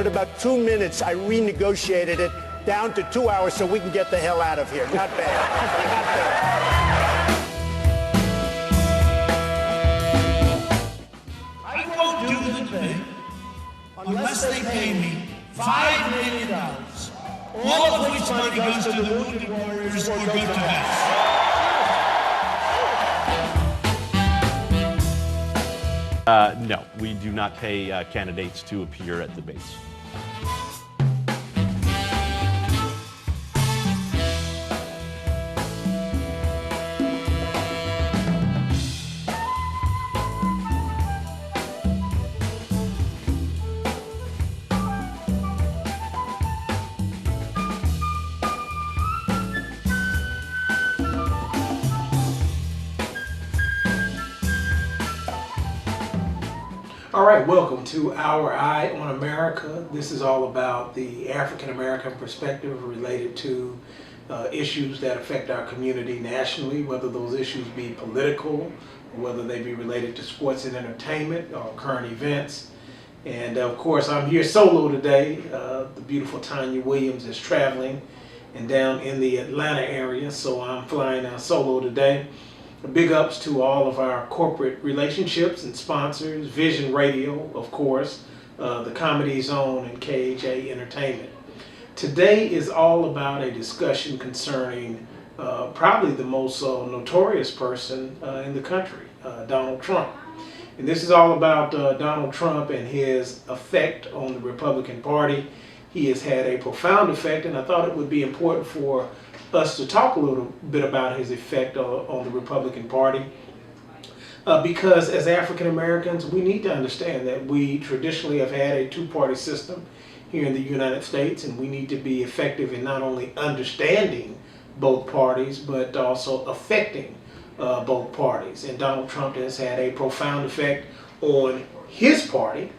in about 2 minutes, I renegotiated it down to 2 hours so we can get the hell out of here. Not bad. Not bad. I won't do the debate unless they pay me $5 million, all of which money goes to the wounded warriors or go to vets. No, we do not pay candidates to appear at debates. All right, welcome to Our Eye on America. This is all about the African American perspective related to issues that affect our community nationally, whether those issues be political, or whether they be related to sports and entertainment or current events. And of course, I'm here solo today. The beautiful Tanya Williams is traveling and down in the Atlanta area, so I'm flying out solo today. Big ups to all of our corporate relationships and sponsors, Vision Radio, of course, the Comedy Zone, and KHA Entertainment. Today is all about a discussion concerning probably the most notorious person in the country, Donald Trump. And this is all about Donald Trump and his effect on the Republican Party. He has had a profound effect, and I thought it would be important for us to talk a little bit about his effect on the Republican Party, because as African Americans, we need to understand that we traditionally have had a two-party system here in the United States, and we need to be effective in not only understanding both parties, but also affecting both parties. And Donald Trump has had a profound effect on his party,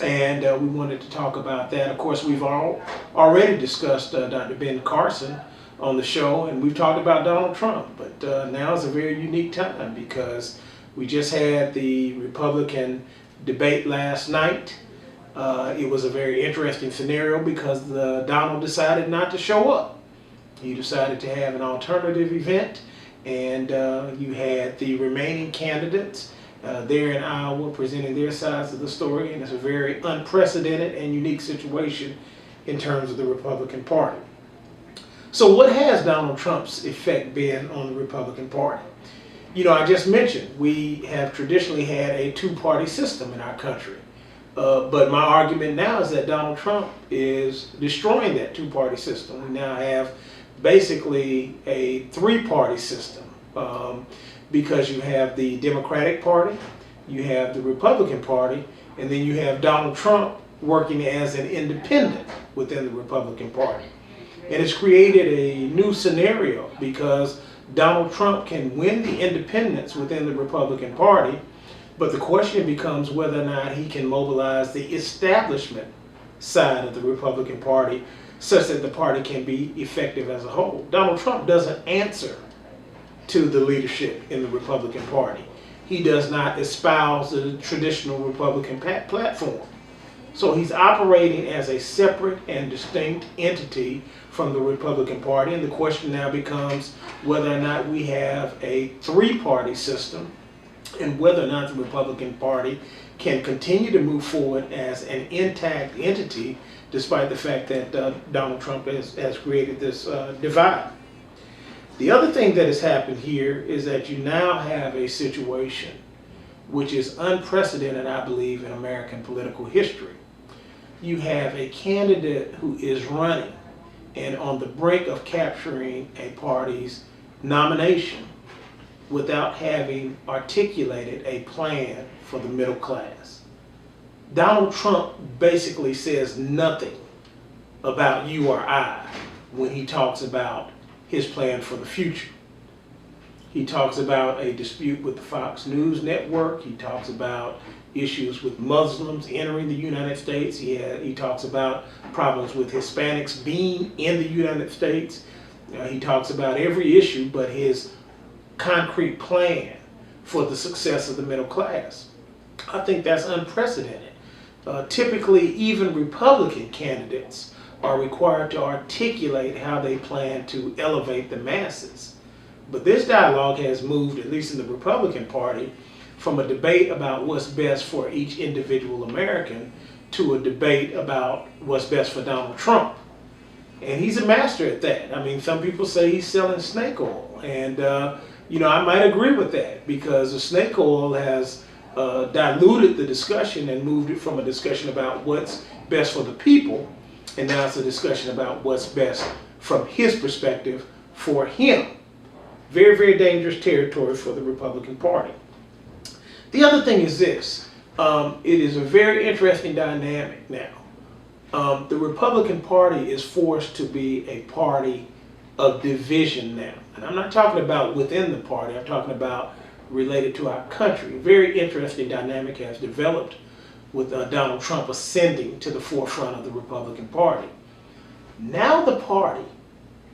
and we wanted to talk about that. Of course, we've already discussed Dr. Ben Carson on the show, and we've talked about Donald Trump, but now is a very unique time because we just had the Republican debate last night. It was a very interesting scenario because Donald decided not to show up. He decided to have an alternative event, and you had the remaining candidates there in Iowa presenting their sides of the story, and it's a very unprecedented and unique situation in terms of the Republican Party. So what has Donald Trump's effect been on the Republican Party? You know, I just mentioned we have traditionally had a two-party system in our country. But my argument now is that Donald Trump is destroying that two-party system. We now have basically a three-party system because you have the Democratic Party, you have the Republican Party, and then you have Donald Trump working as an independent within the Republican Party. And it's created a new scenario because Donald Trump can win the independents within the Republican Party, but the question becomes whether or not he can mobilize the establishment side of the Republican Party such that the party can be effective as a whole. Donald Trump doesn't answer to the leadership in the Republican Party. He does not espouse the traditional Republican platform. So he's operating as a separate and distinct entity from the Republican Party, and the question now becomes whether or not we have a three-party system and whether or not the Republican Party can continue to move forward as an intact entity despite the fact that Donald Trump has created this divide. The other thing that has happened here is that you now have a situation which is unprecedented, I believe, in American political history. You have a candidate who is running and on the brink of capturing a party's nomination without having articulated a plan for the middle class. Donald Trump basically says nothing about you or I when he talks about his plan for the future. He talks about a dispute with the Fox News network. He talks about issues with Muslims entering the United States. He talks about problems with Hispanics being in the United States. He talks about every issue but his concrete plan for the success of the middle class. I think that's unprecedented typically even Republican candidates are required to articulate how they plan to elevate the masses. But this dialogue has moved, at least in the Republican Party, from a debate about what's best for each individual American to a debate about what's best for Donald Trump. And he's a master at that. I mean, some people say he's selling snake oil. And, I might agree with that, because the snake oil has diluted the discussion and moved it from a discussion about what's best for the people, and now it's a discussion about what's best from his perspective for him. Very, very dangerous territory for the Republican Party. The other thing is this. It is a very interesting dynamic now. The Republican Party is forced to be a party of division now. And I'm not talking about within the party, I'm talking about related to our country. A very interesting dynamic has developed with Donald Trump ascending to the forefront of the Republican Party. Now the party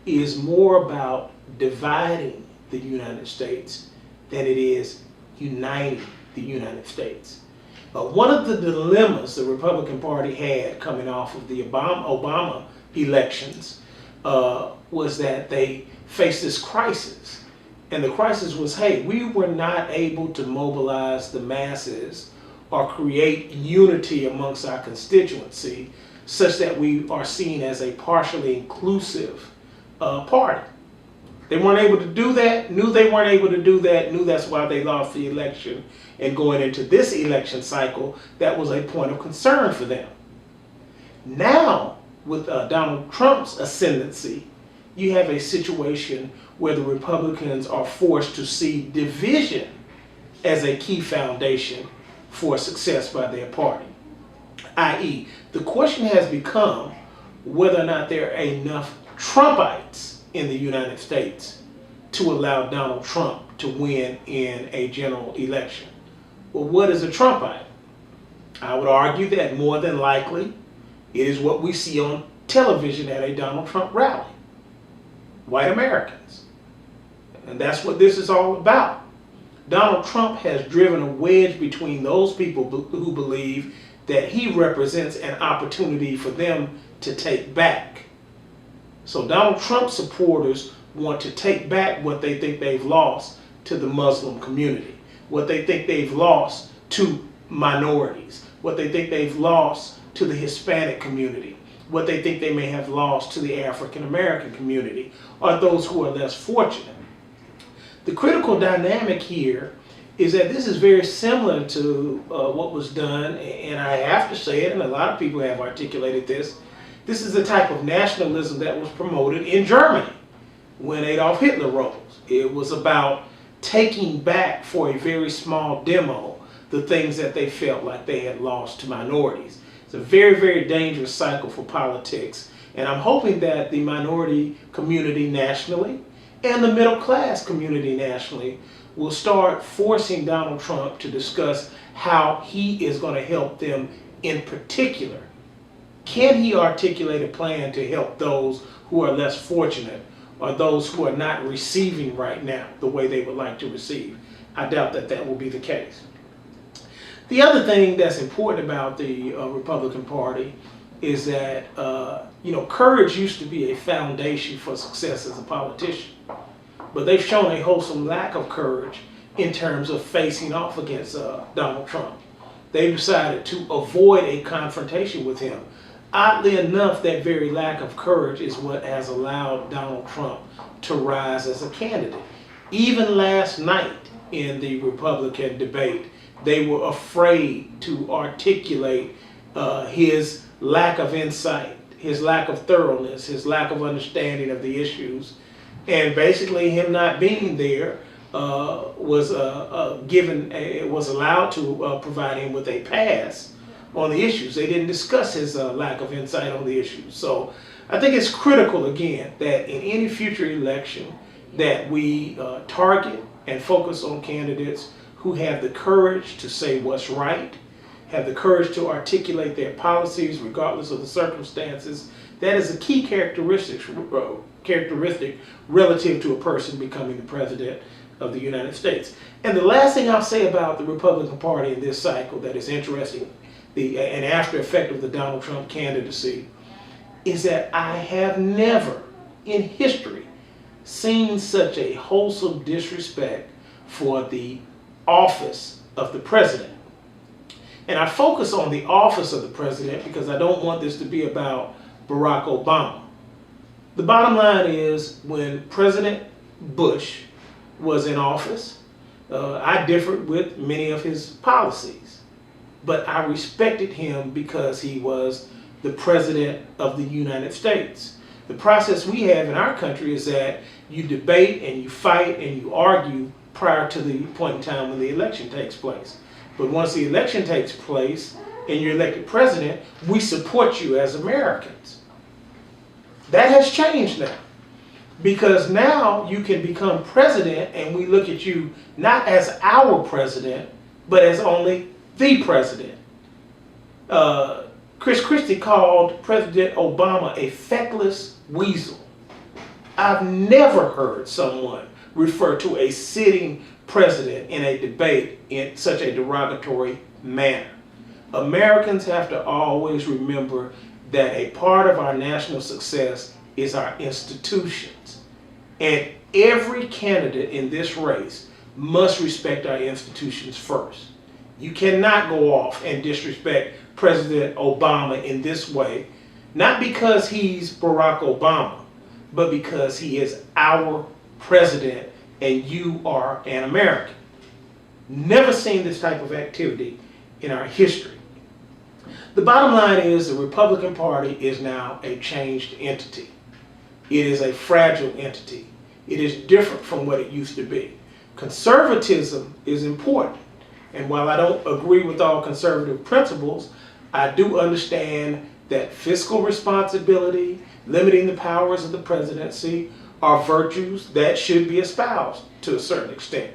is more about dividing the United States than it is uniting the United States. One of the dilemmas the Republican Party had coming off of the Obama elections was that they faced this crisis. And the crisis was, hey, we were not able to mobilize the masses or create unity amongst our constituency such that we are seen as a partially inclusive party. They weren't able to do that, knew they weren't able to do that, knew that's why they lost the election. And going into this election cycle, that was a point of concern for them. Now, with Donald Trump's ascendancy, you have a situation where the Republicans are forced to see division as a key foundation for success by their party. I.e., the question has become whether or not there are enough Trumpites in the United States to allow Donald Trump to win in a general election. Well, what is a Trumpite? I would argue that more than likely it is what we see on television at a Donald Trump rally. White Americans. And that's what this is all about. Donald Trump has driven a wedge between those people who believe that he represents an opportunity for them to take back. So Donald Trump supporters want to take back what they think they've lost to the Muslim community, what they think they've lost to minorities, what they think they've lost to the Hispanic community, what they think they may have lost to the African American community, or those who are less fortunate. The critical dynamic here is that this is very similar to what was done, and I have to say it, and a lot of people have articulated this. This is the type of nationalism that was promoted in Germany when Adolf Hitler rose. It was about taking back for a very small demo the things that they felt like they had lost to minorities. It's a very, very dangerous cycle for politics, and I'm hoping that the minority community nationally and the middle class community nationally will start forcing Donald Trump to discuss how he is going to help them in particular. Can he articulate a plan to help those who are less fortunate or those who are not receiving right now the way they would like to receive? I doubt that that will be the case. The other thing that's important about the Republican Party is that, courage used to be a foundation for success as a politician. But they've shown a wholesome lack of courage in terms of facing off against Donald Trump. They've decided to avoid a confrontation with him. Oddly enough, that very lack of courage is what has allowed Donald Trump to rise as a candidate. Even last night in the Republican debate, they were afraid to articulate his lack of insight, his lack of thoroughness, his lack of understanding of the issues. And basically him not being there was allowed to provide him with a pass on the issues. They didn't discuss his lack of insight on the issues. So I think it's critical, again, that in any future election that we target and focus on candidates who have the courage to say what's right, have the courage to articulate their policies regardless of the circumstances. That is a key characteristic relative to a person becoming the president of the United States. And the last thing I'll say about the Republican Party in this cycle that is interesting an after effect of the Donald Trump candidacy is that I have never in history seen such a wholesome disrespect for the office of the president. And I focus on the office of the president because I don't want this to be about Barack Obama. The bottom line is, when President Bush was in office, I differed with many of his policies, but I respected him because he was the president of the United States. The process we have in our country is that you debate and you fight and you argue prior to the point in time when the election takes place. But once the election takes place and you're elected president, we support you as Americans. That has changed now, because now you can become president and we look at you not as our president, but as only the president. Chris Christie called President Obama a feckless weasel. I've never heard someone refer to a sitting president in a debate in such a derogatory manner. Americans have to always remember that a part of our national success is our institutions. And every candidate in this race must respect our institutions first. You cannot go off and disrespect President Obama in this way, not because he's Barack Obama, but because he is our president and you are an American. Never seen this type of activity in our history. The bottom line is the Republican Party is now a changed entity. It is a fragile entity. It is different from what it used to be. Conservatism is important. And while I don't agree with all conservative principles, I do understand that fiscal responsibility, limiting the powers of the presidency, are virtues that should be espoused to a certain extent.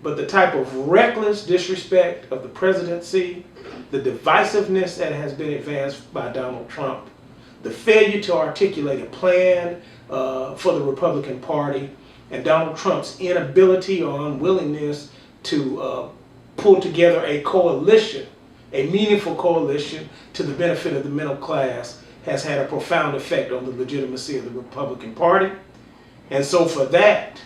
But the type of reckless disrespect of the presidency, the divisiveness that has been advanced by Donald Trump, the failure to articulate a plan for the Republican Party, and Donald Trump's inability or unwillingness to pull together a coalition, a meaningful coalition to the benefit of the middle class, has had a profound effect on the legitimacy of the Republican Party. And so for that,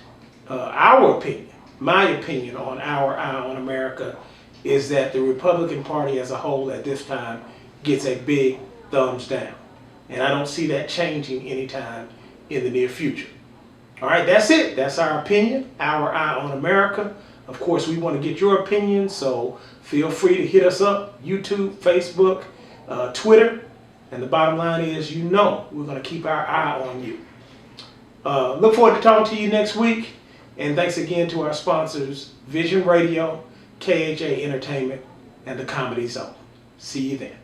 our opinion, my opinion on Our Eye on America, is that the Republican Party as a whole at this time gets a big thumbs down. And I don't see that changing anytime in the near future. All right, that's it. That's our opinion, Our Eye on America. Of course, we want to get your opinion, so feel free to hit us up, YouTube, Facebook, Twitter. And the bottom line is, you know, we're going to keep our eye on you. Look forward to talking to you next week. And thanks again to our sponsors, Vision Radio, KHA Entertainment, and the Comedy Zone. See you then.